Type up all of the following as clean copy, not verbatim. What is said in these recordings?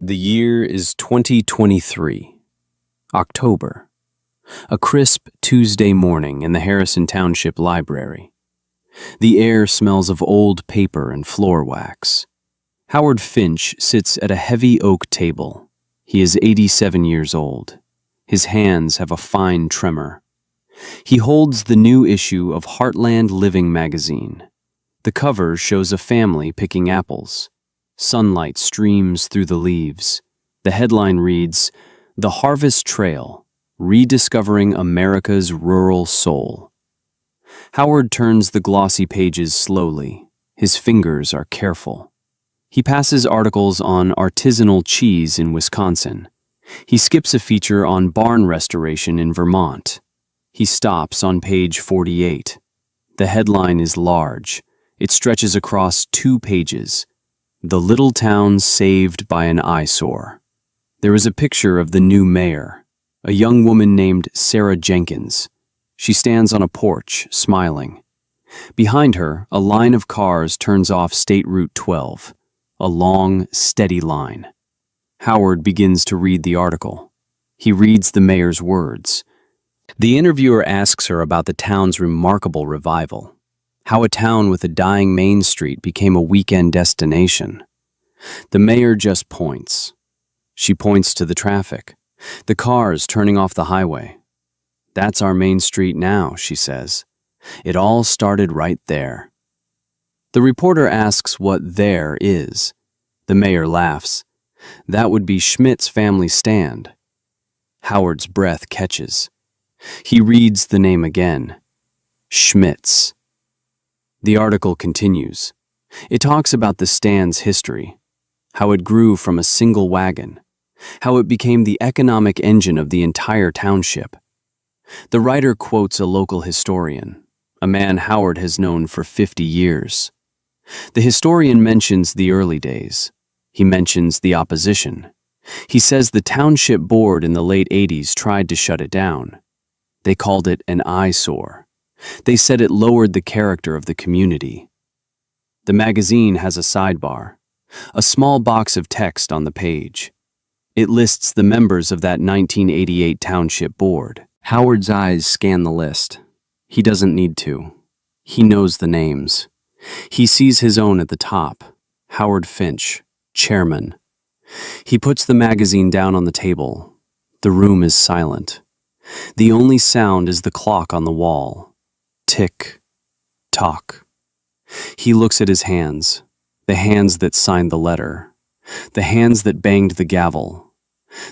The year is 2023, October. A crisp Tuesday morning in the Harrison Township library. The air smells of old paper and floor wax. Howard Finch sits at a heavy oak table. He is 87 years old. His hands have a fine tremor. He holds the new issue of Heartland Living magazine. The cover shows a family picking apples. Sunlight streams through the leaves. The headline reads, "The Harvest Trail, Rediscovering America's Rural Soul." Howard turns the glossy pages slowly. His fingers are careful. He passes articles on artisanal cheese in Wisconsin. He skips a feature on barn restoration in Vermont. He stops on page 48. The headline is large. It stretches across 2 pages. "The Little Town Saved by an Eyesore." There is a picture of the new mayor, a young woman named Sarah Jenkins. She stands on a porch, smiling. Behind her, a line of cars turns off State Route 12, a long, steady line. Howard begins to read the article. He reads the mayor's words. The interviewer asks her about the town's remarkable revival. How a town with a dying Main Street became a weekend destination. The mayor just points. She points to the traffic, the cars turning off the highway. "That's our Main Street now," she says. "It all started right there." The reporter asks what "there" is. The mayor laughs. "That would be Schmidt's family stand." Howard's breath catches. He reads the name again. Schmidt's. The article continues. It talks about the stand's history, how it grew from a single wagon, how it became the economic engine of the entire township. The writer quotes a local historian, a man Howard has known for 50 years. The historian mentions the early days. He mentions the opposition. He says the township board in the late 80s tried to shut it down. They called it an eyesore. They said it lowered the character of the community. The magazine has a sidebar, a small box of text on the page. It lists the members of that 1988 township board. Howard's eyes scan the list. He doesn't need to. He knows the names. He sees his own at the top, Howard Finch, chairman. He puts the magazine down on the table. The room is silent. The only sound is the clock on the wall. Tick, tock. He looks at his hands, the hands that signed the letter, the hands that banged the gavel,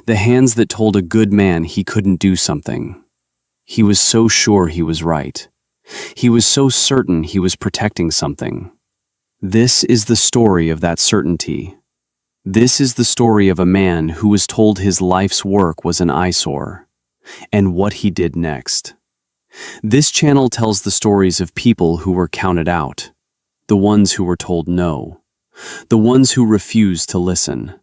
the hands that told a good man he couldn't do something. He was so sure he was right. He was so certain he was protecting something. This is the story of that certainty. This is the story of a man who was told his life's work was an eyesore, and what he did next. This channel tells the stories of people who were counted out, the ones who were told no, the ones who refused to listen.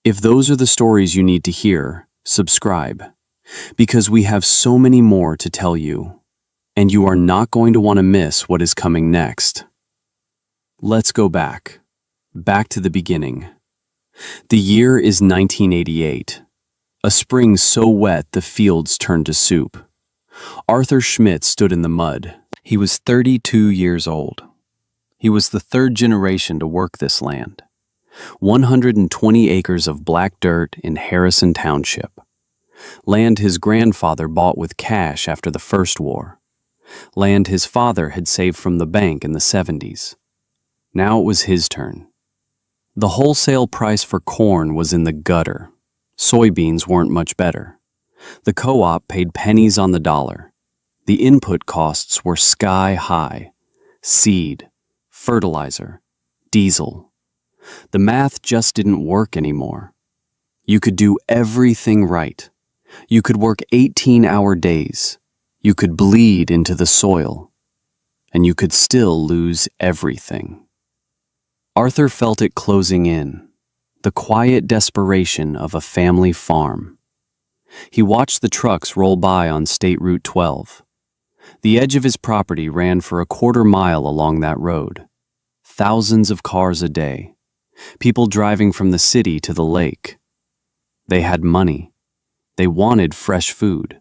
If those are the stories you need to hear, subscribe, because we have so many more to tell you, and you are not going to want to miss what is coming next. Let's go back to the beginning. The year is 1988, a spring so wet the fields turned to soup. Arthur Schmidt stood in the mud. He was 32 years old. He was the 3rd generation to work this land. 120 acres of black dirt in Harrison Township. Land his grandfather bought with cash after the First War. Land his father had saved from the bank in the 70s. Now it was his turn. The wholesale price for corn was in the gutter. Soybeans weren't much better. The co-op paid pennies on the dollar. The input costs were sky high. Seed, fertilizer, diesel. The math just didn't work anymore. You could do everything right. You could work 18-hour days. You could bleed into the soil. And you could still lose everything. Arthur felt it closing in, the quiet desperation of a family farm. He watched the trucks roll by on State Route 12. The edge of his property ran for a quarter-mile along that road. Thousands of cars a day. People driving from the city to the lake. They had money. They wanted fresh food.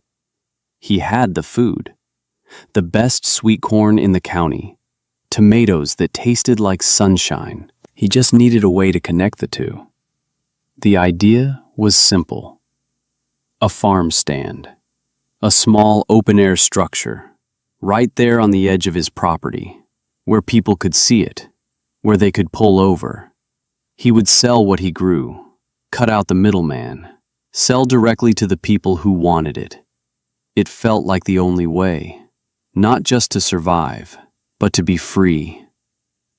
He had the food. The best sweet corn in the county. Tomatoes that tasted like sunshine. He just needed a way to connect the two. The idea was simple. A farm stand. A small open-air structure, right there on the edge of his property, where people could see it, where they could pull over. He would sell what he grew, cut out the middleman, sell directly to the people who wanted it. It felt like the only way, not just to survive, but to be free.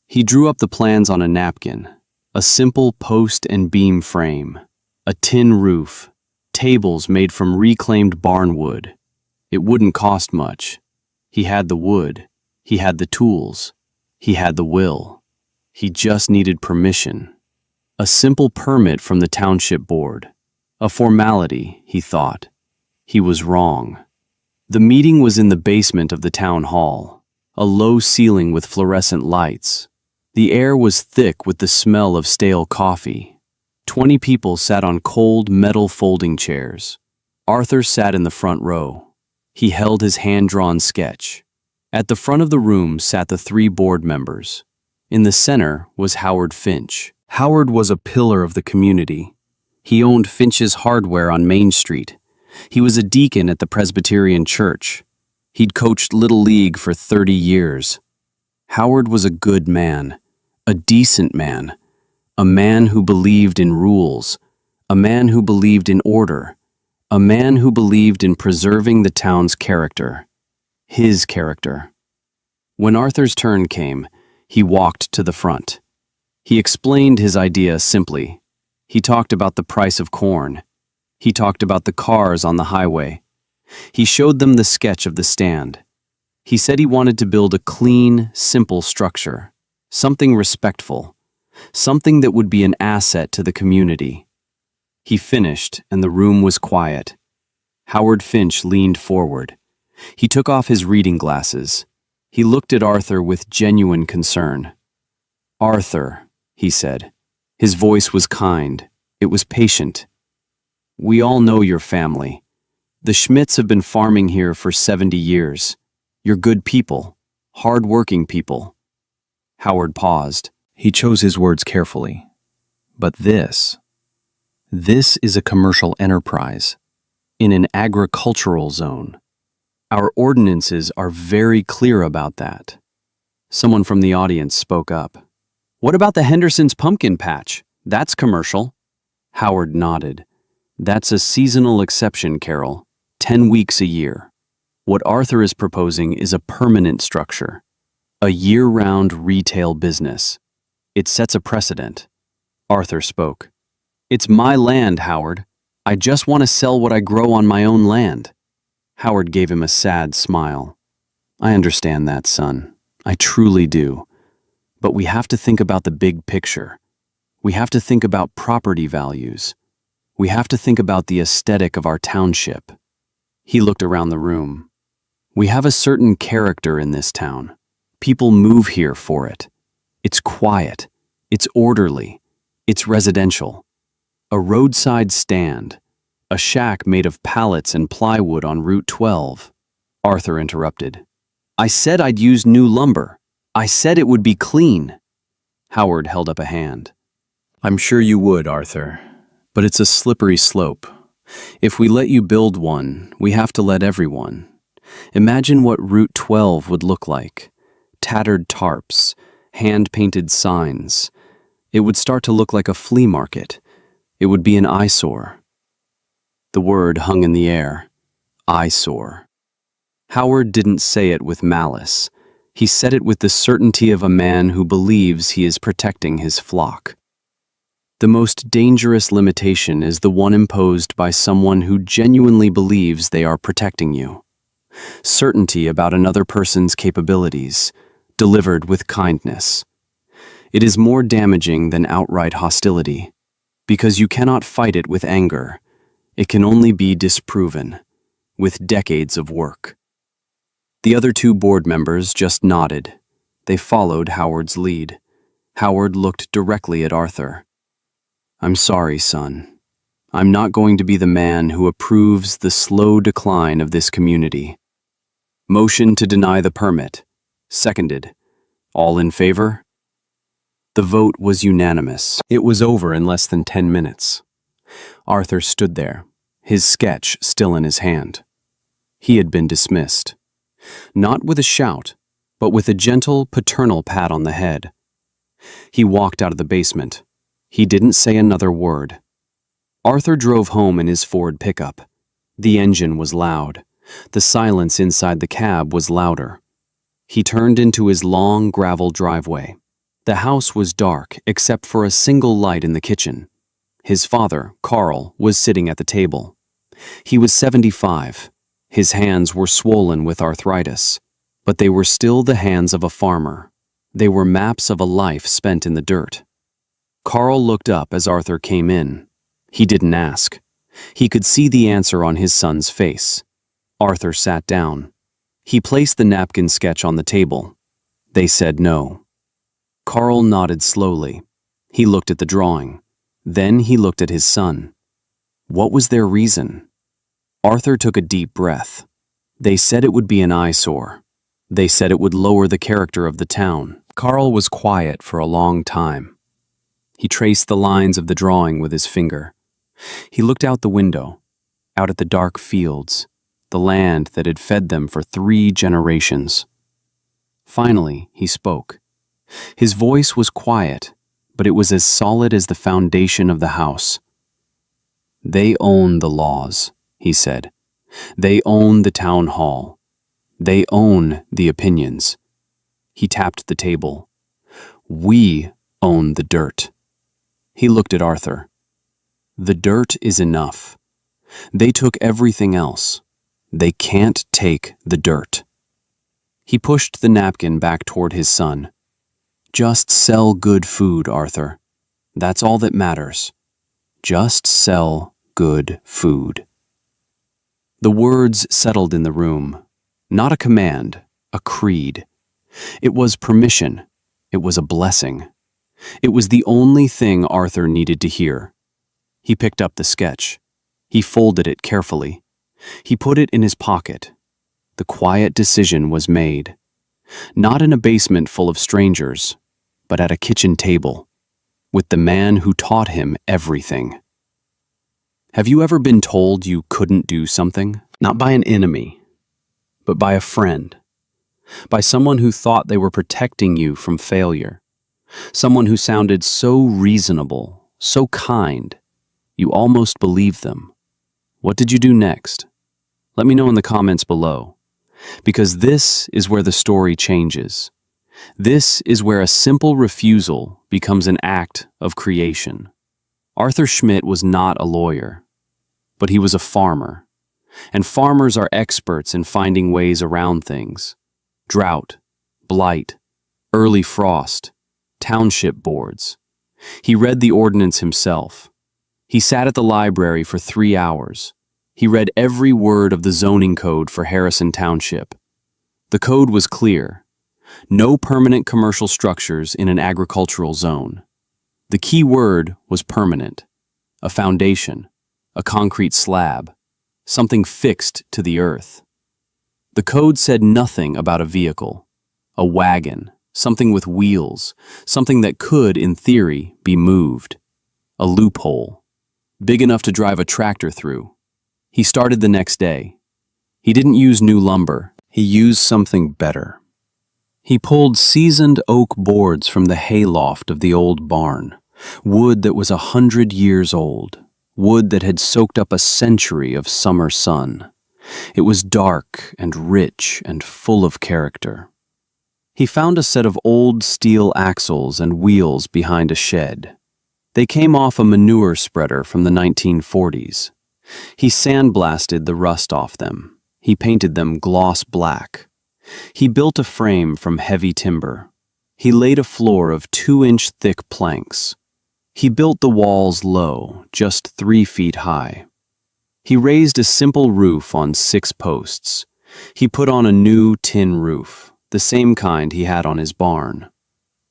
He drew up the plans on a napkin, a simple post and beam frame, a tin roof, tables made from reclaimed barn wood. It wouldn't cost much. He had the wood. He had the tools. He had the will. He just needed permission. A simple permit from the Township board. A formality, he thought. He was wrong. The meeting was in the basement of the town hall, a low ceiling with fluorescent lights. The air was thick with the smell of stale coffee. 20 people sat on cold metal folding chairs. Arthur sat in the front row. He held his hand-drawn sketch. At the front of the room sat the 3 board members. In the center was Howard Finch. Howard was a pillar of the community. He owned Finch's Hardware on Main Street. He was a deacon at the Presbyterian Church. He'd coached Little League for 30 years. Howard was a good man, a decent man, a man who believed in rules, a man who believed in order, a man who believed in preserving the town's character, his character. When Arthur's turn came, he walked to the front. He explained his idea simply. He talked about the price of corn. He talked about the cars on the highway. He showed them the sketch of the stand. He said he wanted to build a clean, simple structure, something respectful, something that would be an asset to the community. He finished, and the room was quiet. Howard Finch leaned forward. He took off his reading glasses. He looked at Arthur with genuine concern. "Arthur," he said. His voice was kind. It was patient. "We all know your family. The Schmidts have been farming here for 70 years. You're good people, hard-working people." Howard paused. He chose his words carefully. "But this is a commercial enterprise, in an agricultural zone. Our ordinances are very clear about that." Someone from the audience spoke up. "What about the Henderson's pumpkin patch? That's commercial." Howard nodded. "That's a seasonal exception, Carol. 10 weeks a year. What Arthur is proposing is a permanent structure, a year-round retail business. It sets a precedent." Arthur spoke. "It's my land, Howard. I just want to sell what I grow on my own land." Howard gave him a sad smile. "I understand that, son. I truly do. But we have to think about the big picture. We have to think about property values. We have to think about the aesthetic of our township." He looked around the room. "We have a certain character in this town. People move here for it. It's quiet. It's orderly. It's residential. A roadside stand. A shack made of pallets and plywood on Route 12. Arthur interrupted. "I said I'd use new lumber. I said it would be clean." Howard held up a hand. "I'm sure you would, Arthur, but it's a slippery slope. If we let you build one, we have to let everyone. Imagine what Route 12 would look like. Tattered tarps, hand-painted signs. It would start to look like a flea market. It would be an eyesore." The word hung in the air. Eyesore. Howard didn't say it with malice. He said it with the certainty of a man who believes he is protecting his flock. The most dangerous limitation is the one imposed by someone who genuinely believes they are protecting you. Certainty about another person's capabilities, delivered with kindness. It is more damaging than outright hostility, because you cannot fight it with anger. It can only be disproven, with decades of work. The other 2 board members just nodded. They followed Howard's lead. Howard looked directly at Arthur. "I'm sorry, son. I'm not going to be the man who approves the slow decline of this community. Motion to deny the permit. Seconded. All in favor? The vote was unanimous. It was over in less than 10 minutes. Arthur stood there, his sketch still in his hand. He had been dismissed. Not with a shout, but with a gentle, paternal pat on the head. He walked out of the basement. He didn't say another word. Arthur drove home in his Ford pickup. The engine was loud. The silence inside the cab was louder. He turned into his long gravel driveway. The house was dark except for a single light in the kitchen. His father, Carl, was sitting at the table. He was 75. His hands were swollen with arthritis, but they were still the hands of a farmer. They were maps of a life spent in the dirt. Carl looked up as Arthur came in. He didn't ask. He could see the answer on his son's face. Arthur sat down. He placed the napkin sketch on the table. They said no. Carl nodded slowly. He looked at the drawing. Then he looked at his son. What was their reason? Arthur took a deep breath. They said it would be an eyesore. They said it would lower the character of the town. Carl was quiet for a long time. He traced the lines of the drawing with his finger. He looked out the window, out at the dark fields, the land that had fed them for 3 generations. Finally, he spoke. His voice was quiet, but it was as solid as the foundation of the house. They own the laws, he said. They own the town hall. They own the opinions. He tapped the table. We own the dirt. He looked at Arthur. The dirt is enough. They took everything else. They can't take the dirt. He pushed the napkin back toward his son. Just sell good food, Arthur. That's all that matters. Just sell good food. The words settled in the room. Not a command, a creed. It was permission. It was a blessing. It was the only thing Arthur needed to hear. He picked up the sketch. He folded it carefully. He put it in his pocket. The quiet decision was made. Not in a basement full of strangers, but at a kitchen table, with the man who taught him everything. Have you ever been told you couldn't do something? Not by an enemy, but by a friend. By someone who thought they were protecting you from failure. Someone who sounded so reasonable, so kind, you almost believed them. What did you do next? Let me know in the comments below. Because this is where the story changes. This is where a simple refusal becomes an act of creation. Arthur Schmidt was not a lawyer, but he was a farmer. And farmers are experts in finding ways around things. Drought, blight, early frost, township boards. He read the ordinance himself. He sat at the library for 3 hours. He read every word of the zoning code for Harrison Township. The code was clear. No permanent commercial structures in an agricultural zone. The key word was permanent. A foundation, a concrete slab, something fixed to the earth. The code said nothing about a vehicle, a wagon, something with wheels, something that could, in theory, be moved. A loophole, big enough to drive a tractor through. He started the next day. He didn't use new lumber. He used something better. He pulled seasoned oak boards from the hayloft of the old barn, wood that was 100 years old, wood that had soaked up a century of summer sun. It was dark and rich and full of character. He found a set of old steel axles and wheels behind a shed. They came off a manure spreader from the 1940s. He sandblasted the rust off them. He painted them gloss black. He built a frame from heavy timber. He laid a floor of 2-inch thick planks. He built the walls low, just 3 feet high. He raised a simple roof on 6 posts. He put on a new tin roof, the same kind he had on his barn.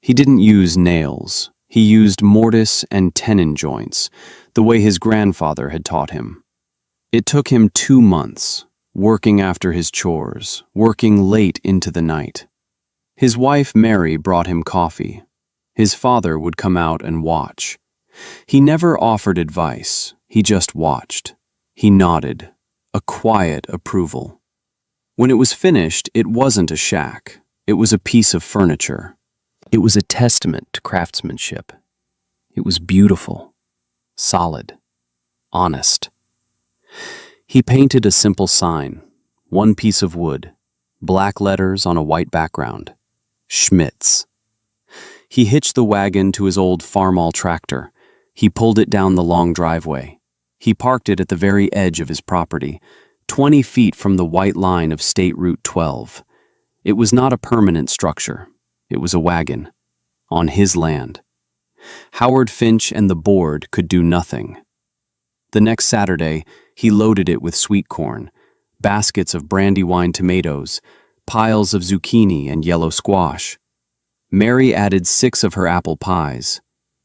He didn't use nails. He used mortise and tenon joints, the way his grandfather had taught him. It took him 2 months, working after his chores, working late into the night. His wife Mary brought him coffee. His father would come out and watch. He never offered advice, he just watched. He nodded, a quiet approval. When it was finished, it wasn't a shack. It was a piece of furniture. It was a testament to craftsmanship. It was beautiful, solid, honest. He painted a simple sign, one piece of wood, black letters on a white background. Schmitz. He hitched the wagon to his old farmall tractor. He pulled it down the long driveway. He parked it at the very edge of his property, 20 feet from the white line of State Route 12. It was not a permanent structure. It was a wagon. On his land. Howard Finch and the board could do nothing. The next Saturday, he loaded it with sweet corn, baskets of brandywine tomatoes, piles of zucchini and yellow squash. Mary added 6 of her apple pies.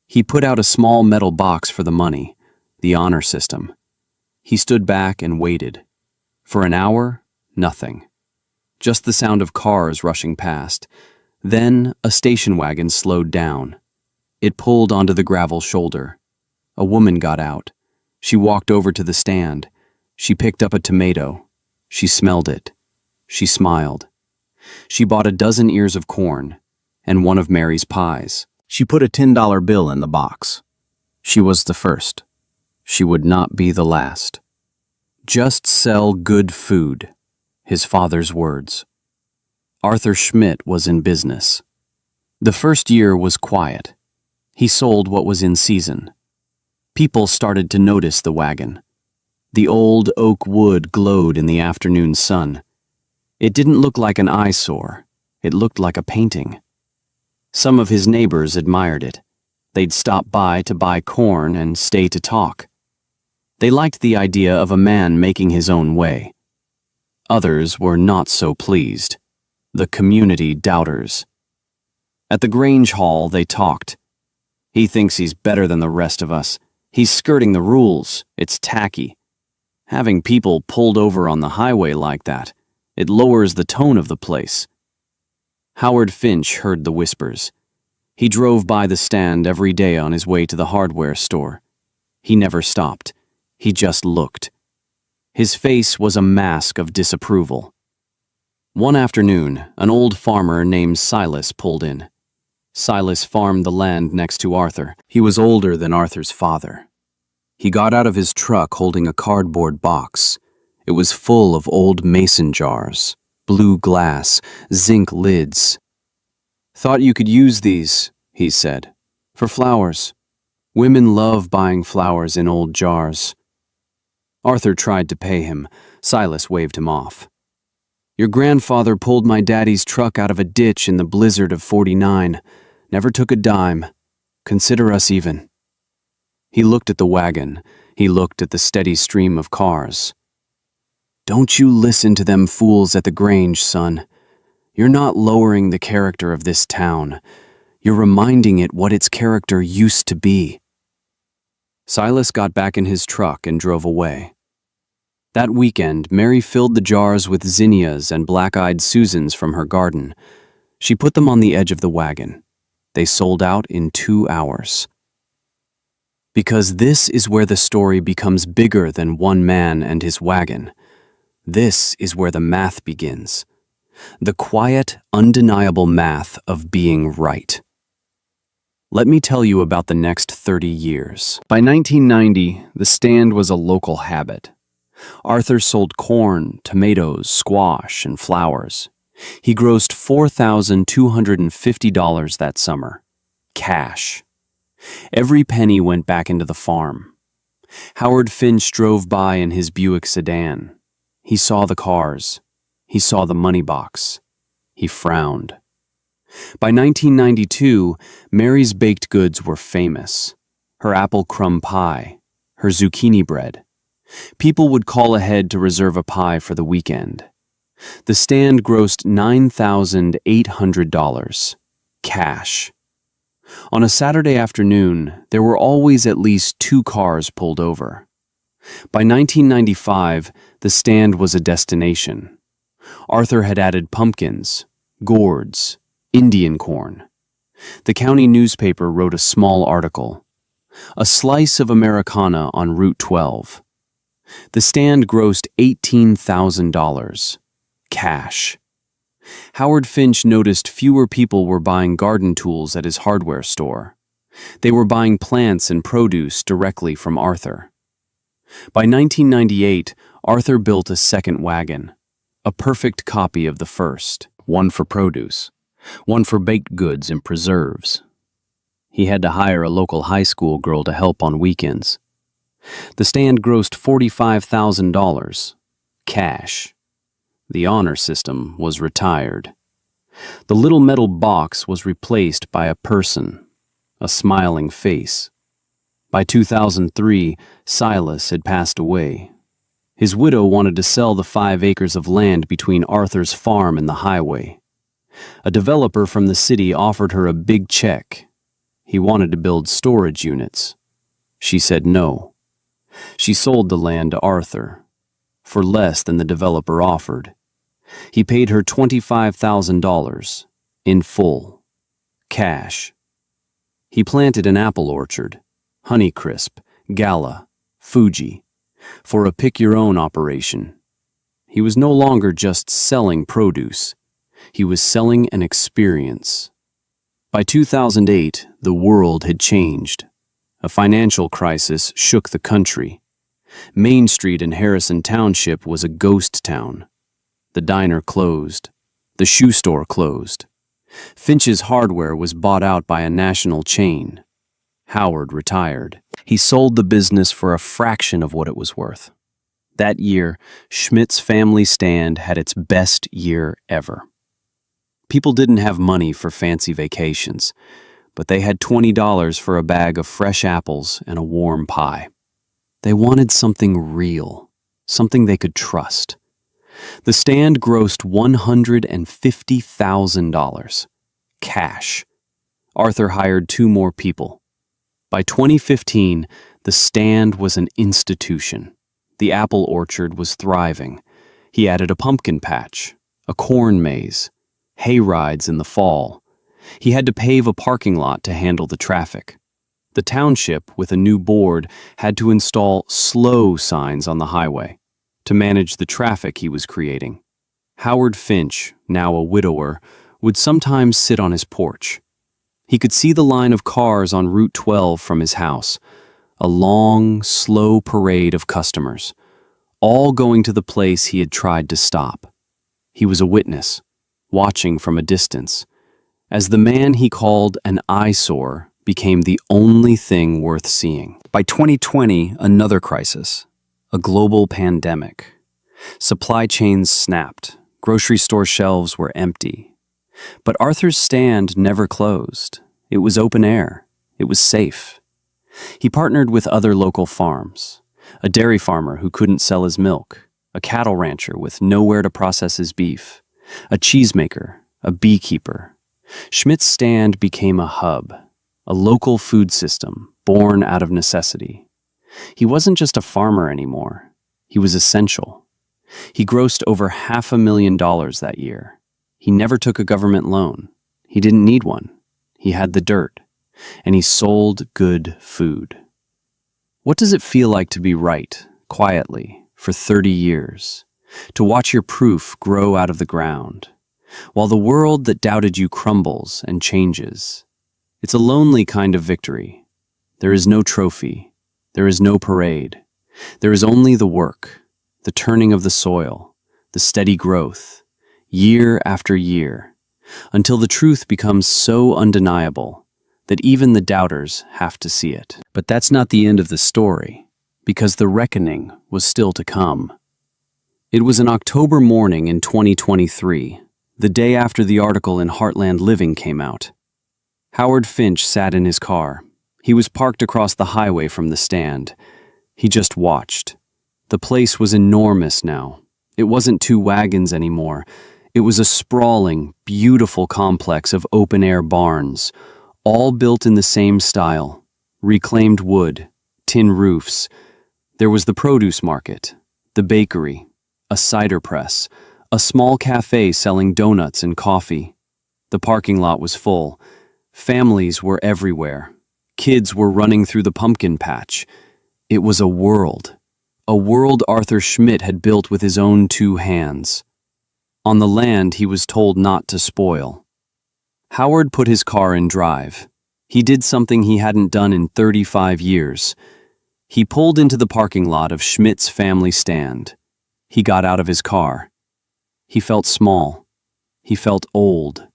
He put out a small metal box for the money, the honor system. He stood back and waited. For an hour, nothing. Just the sound of cars rushing past. Then a station wagon slowed down. It pulled onto the gravel shoulder. A woman got out. She walked over to the stand. She picked up a tomato. She smelled it. She smiled. She bought a dozen ears of corn and one of Mary's pies. She put a $10 bill in the box. She was the first. She would not be the last. Just sell good food, his father's words. Arthur Schmidt was in business. The first year was quiet. He sold what was in season. People started to notice the wagon. The old oak wood glowed in the afternoon sun. It didn't look like an eyesore. It looked like a painting. Some of his neighbors admired it. They'd stop by to buy corn and stay to talk. They liked the idea of a man making his own way. Others were not so pleased. The community doubters. At the Grange Hall, they talked. He thinks he's better than the rest of us. He's skirting the rules. It's tacky. Having people pulled over on the highway like that, it lowers the tone of the place. Howard Finch heard the whispers. He drove by the stand every day on his way to the hardware store. He never stopped. He just looked. His face was a mask of disapproval. One afternoon, an old farmer named Silas pulled in. Silas farmed the land next to Arthur. He was older than Arthur's father. He got out of his truck holding a cardboard box. It was full of old mason jars, blue glass, zinc lids. "Thought you could use these," he said, "for flowers. Women love buying flowers in old jars." Arthur tried to pay him. Silas waved him off. "Your grandfather pulled my daddy's truck out of a ditch in the blizzard of '49. Never took a dime. Consider us even." He looked at the wagon. He looked at the steady stream of cars. "Don't you listen to them fools at the Grange, son. You're not lowering the character of this town. You're reminding it what its character used to be." Silas got back in his truck and drove away. That weekend, Mary filled the jars with zinnias and black-eyed Susans from her garden. She put them on the edge of the wagon. They sold out in 2 hours. Because this is where the story becomes bigger than one man and his wagon. This is where the math begins. The quiet, undeniable math of being right. Let me tell you about the next 30 years. By 1990, the stand was a local habit. Arthur sold corn, tomatoes, squash, and flowers. He grossed $4,250 that summer. Cash. Every penny went back into the farm. Howard Finch drove by in his Buick sedan. He saw the cars. He saw the money box. He frowned. By 1992, Mary's baked goods were famous. Her apple crumb pie, her zucchini bread. People would call ahead to reserve a pie for the weekend. The stand grossed $9,800. Cash. On a Saturday afternoon, there were always at least 2 cars pulled over. By 1995, the stand was a destination. Arthur had added pumpkins, gourds, Indian corn. The county newspaper wrote a small article. A slice of Americana on Route 12. The stand grossed $18,000. Cash. Howard Finch noticed fewer people were buying garden tools at his hardware store. They were buying plants and produce directly from Arthur. By 1998, Arthur built a second wagon, a perfect copy of the first. One for produce, one for baked goods and preserves. He had to hire a local high school girl to help on weekends. The stand grossed $45,000. Cash. The honor system was retired. The little metal box was replaced by a person, a smiling face. By 2003, Silas had passed away. His widow wanted to sell the 5 acres of land between Arthur's farm and the highway. A developer from the city offered her a big check. He wanted to build storage units. She said no. She sold the land to Arthur, for less than the developer offered. He paid her $25,000, in full, cash. He planted an apple orchard, Honeycrisp, Gala, Fuji, for a pick-your-own operation. He was no longer just selling produce. He was selling an experience. By 2008, the world had changed. A financial crisis shook the country. Main Street in Harrison Township was a ghost town. The diner closed. The shoe store closed. Finch's hardware was bought out by a national chain. Howard retired. He sold the business for a fraction of what it was worth. That year, Schmidt's family stand had its best year ever. People didn't have money for fancy vacations, but they had $20 for a bag of fresh apples and a warm pie. They wanted something real, something they could trust. The stand grossed $150,000. Cash. Arthur hired 2 more people. By 2015, the stand was an institution. The apple orchard was thriving. He added a pumpkin patch, a corn maze, hay rides in the fall. He had to pave a parking lot to handle the traffic. The township, with a new board, had to install slow signs on the highway to manage the traffic he was creating. Howard Finch, now a widower, would sometimes sit on his porch. He could see the line of cars on Route 12 from his house, a long, slow parade of customers, all going to the place he had tried to stop. He was a witness, watching from a distance, as the man he called an eyesore became the only thing worth seeing. By 2020, another crisis, a global pandemic. Supply chains snapped, grocery store shelves were empty. But Arthur's stand never closed. It was open air. It was safe. He partnered with other local farms, a dairy farmer who couldn't sell his milk, a cattle rancher with nowhere to process his beef, a cheesemaker, a beekeeper. Schmidt's stand became a hub, a local food system born out of necessity. He wasn't just a farmer anymore. He was essential. He grossed over $500,000 that year. He never took a government loan. He didn't need one. He had the dirt. And he sold good food. What does it feel like to be right, quietly, for 30 years? To watch your proof grow out of the ground, while the world that doubted you crumbles and changes? It's a lonely kind of victory. There is no trophy. There is no parade. There is only the work, the turning of the soil, the steady growth, year after year, until the truth becomes so undeniable that even the doubters have to see it. But that's not the end of the story, because the reckoning was still to come. It was an October morning in 2023, the day after the article in Heartland Living came out. Howard Finch sat in his car. He was parked across the highway from the stand. He just watched. The place was enormous now. It wasn't 2 wagons anymore. It was a sprawling, beautiful complex of open-air barns, all built in the same style, reclaimed wood, tin roofs. There was the produce market, the bakery, a cider press, a small cafe selling donuts and coffee. The parking lot was full. Families were everywhere. Kids were running through the pumpkin patch. It was a world Arthur Schmidt had built with his own 2 hands. On the land he was told not to spoil. Howard put his car in drive. He did something he hadn't done in 35 years. He pulled into the parking lot of Schmidt's family stand. He got out of his car. He felt small. He felt old.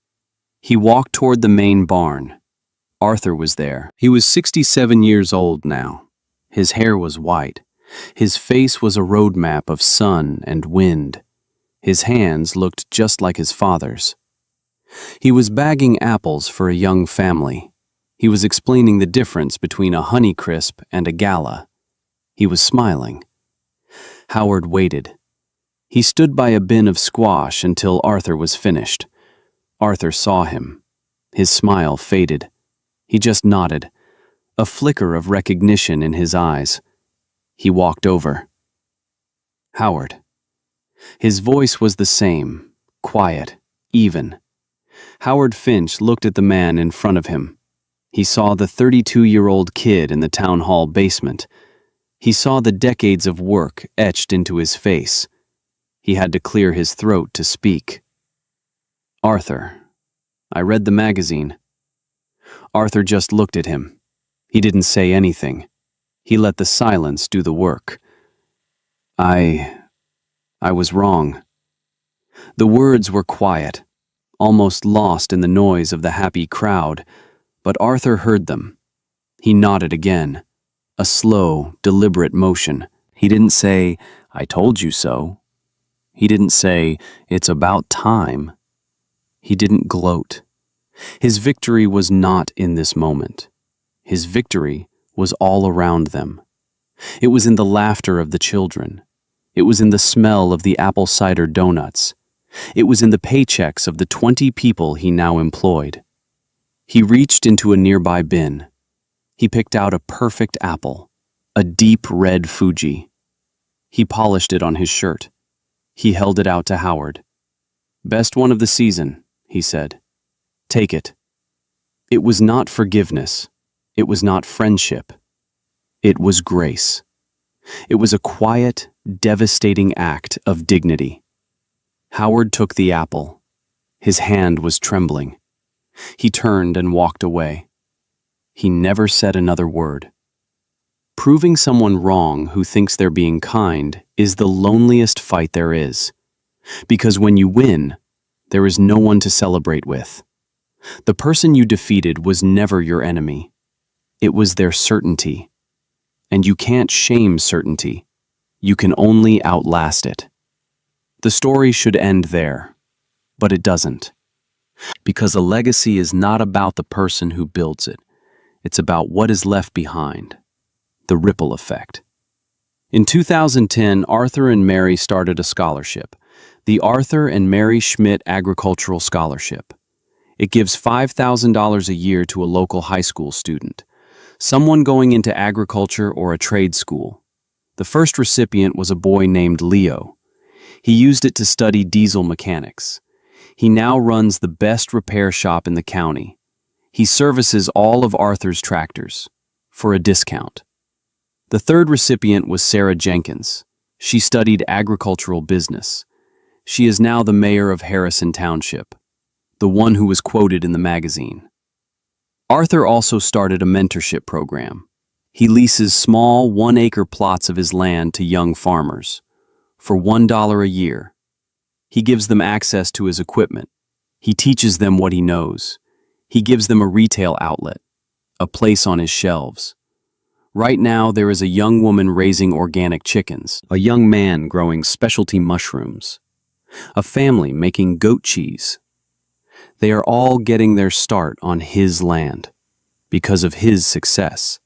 He walked toward the main barn. Arthur was there. He was 67 years old now. His hair was white. His face was a road map of sun and wind. His hands looked just like his father's. He was bagging apples for a young family. He was explaining the difference between a Honeycrisp and a Gala. He was smiling. Howard waited. He stood by a bin of squash until Arthur was finished. Arthur saw him. His smile faded. He just nodded, a flicker of recognition in his eyes. He walked over. Howard. His voice was the same, quiet, even. Howard Finch looked at the man in front of him. He saw the 32-year-old kid in the town hall basement. He saw the decades of work etched into his face. He had to clear his throat to speak. Arthur, I read the magazine. Arthur just looked at him. He didn't say anything. He let the silence do the work. I was wrong. The words were quiet, almost lost in the noise of the happy crowd, but Arthur heard them. He nodded again, a slow, deliberate motion. He didn't say, I told you so. He didn't say, it's about time. He didn't gloat. His victory was not in this moment. His victory was all around them. It was in the laughter of the children. It was in the smell of the apple cider donuts. It was in the paychecks of the 20 people he now employed. He reached into a nearby bin. He picked out a perfect apple, a deep red Fuji. He polished it on his shirt. He held it out to Howard. Best one of the season, he said. Take it. It was not forgiveness. It was not friendship. It was grace. It was a quiet, devastating act of dignity. Howard took the apple. His hand was trembling. He turned and walked away. He never said another word. Proving someone wrong who thinks they're being kind is the loneliest fight there is. Because when you win, there is no one to celebrate with. The person you defeated was never your enemy. It was their certainty. And you can't shame certainty. You can only outlast it. The story should end there, but it doesn't. Because a legacy is not about the person who builds it. It's about what is left behind. The ripple effect. In 2010, Arthur and Mary started a scholarship, the Arthur and Mary Schmidt Agricultural Scholarship. It gives $5,000 a year to a local high school student, someone going into agriculture or a trade school. The first recipient was a boy named Leo. He used it to study diesel mechanics. He now runs the best repair shop in the county. He services all of Arthur's tractors for a discount. The third recipient was Sarah Jenkins. She studied agricultural business. She is now the mayor of Harrison Township, the one who was quoted in the magazine. Arthur also started a mentorship program. He leases small 1-acre plots of his land to young farmers for $1 a year. He gives them access to his equipment. He teaches them what he knows. He gives them a retail outlet, a place on his shelves. Right now, there is a young woman raising organic chickens, a young man growing specialty mushrooms, a family making goat cheese. They are all getting their start on his land because of his success.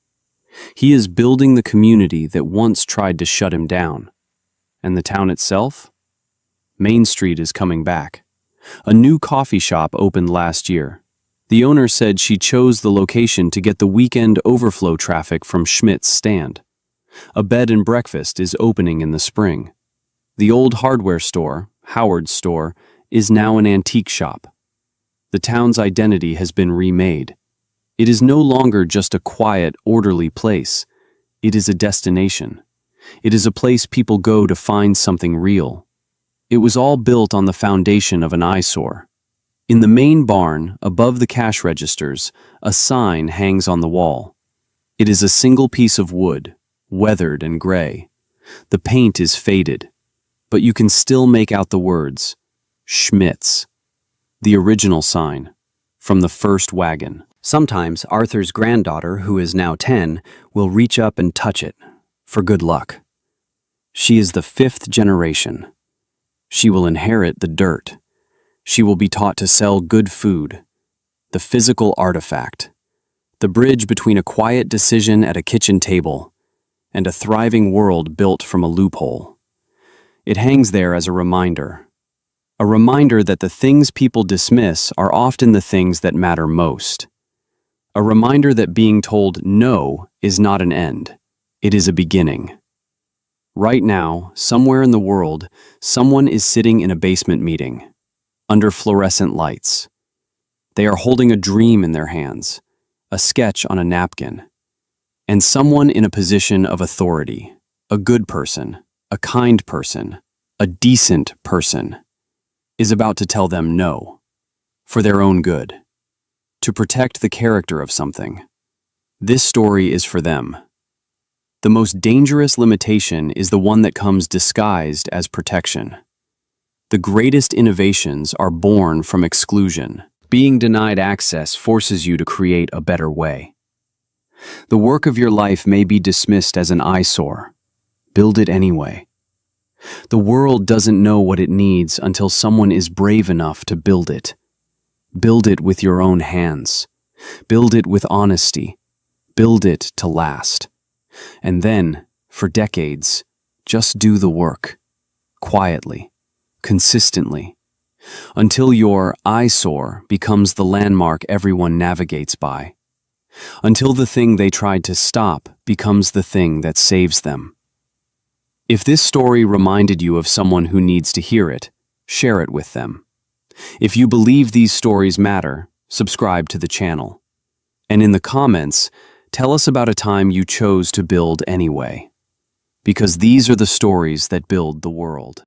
He is building the community that once tried to shut him down. And the town itself? Main Street is coming back. A new coffee shop opened last year. The owner said she chose the location to get the weekend overflow traffic from Schmidt's stand. A bed and breakfast is opening in the spring. The old hardware store, Howard's store, is now an antique shop. The town's identity has been remade. It is no longer just a quiet, orderly place. It is a destination. It is a place people go to find something real. It was all built on the foundation of an eyesore. In the main barn, above the cash registers, a sign hangs on the wall. It is a single piece of wood, weathered and gray. The paint is faded, but you can still make out the words, Schmidt's, the original sign, from the first wagon. Sometimes Arthur's granddaughter, who is now 10, will reach up and touch it, for good luck. She is the 5th generation. She will inherit the dirt. She will be taught to sell good food, the physical artifact, the bridge between a quiet decision at a kitchen table and a thriving world built from a loophole. It hangs there as a reminder that the things people dismiss are often the things that matter most. A reminder that being told no is not an end, it is a beginning. Right now, somewhere in the world, someone is sitting in a basement meeting, under fluorescent lights. They are holding a dream in their hands, a sketch on a napkin, and someone in a position of authority, a good person, a kind person, a decent person, is about to tell them no, for their own good, to protect the character of something. This story is for them. The most dangerous limitation is the one that comes disguised as protection. The greatest innovations are born from exclusion. Being denied access forces you to create a better way. The work of your life may be dismissed as an eyesore. Build it anyway. The world doesn't know what it needs until someone is brave enough to build it. Build it with your own hands. Build it with honesty. Build it to last. And then, for decades, just do the work. Quietly. Consistently. Until your eyesore becomes the landmark everyone navigates by. Until the thing they tried to stop becomes the thing that saves them. If this story reminded you of someone who needs to hear it, share it with them. If you believe these stories matter, subscribe to the channel. And in the comments, tell us about a time you chose to build anyway. Because these are the stories that build the world.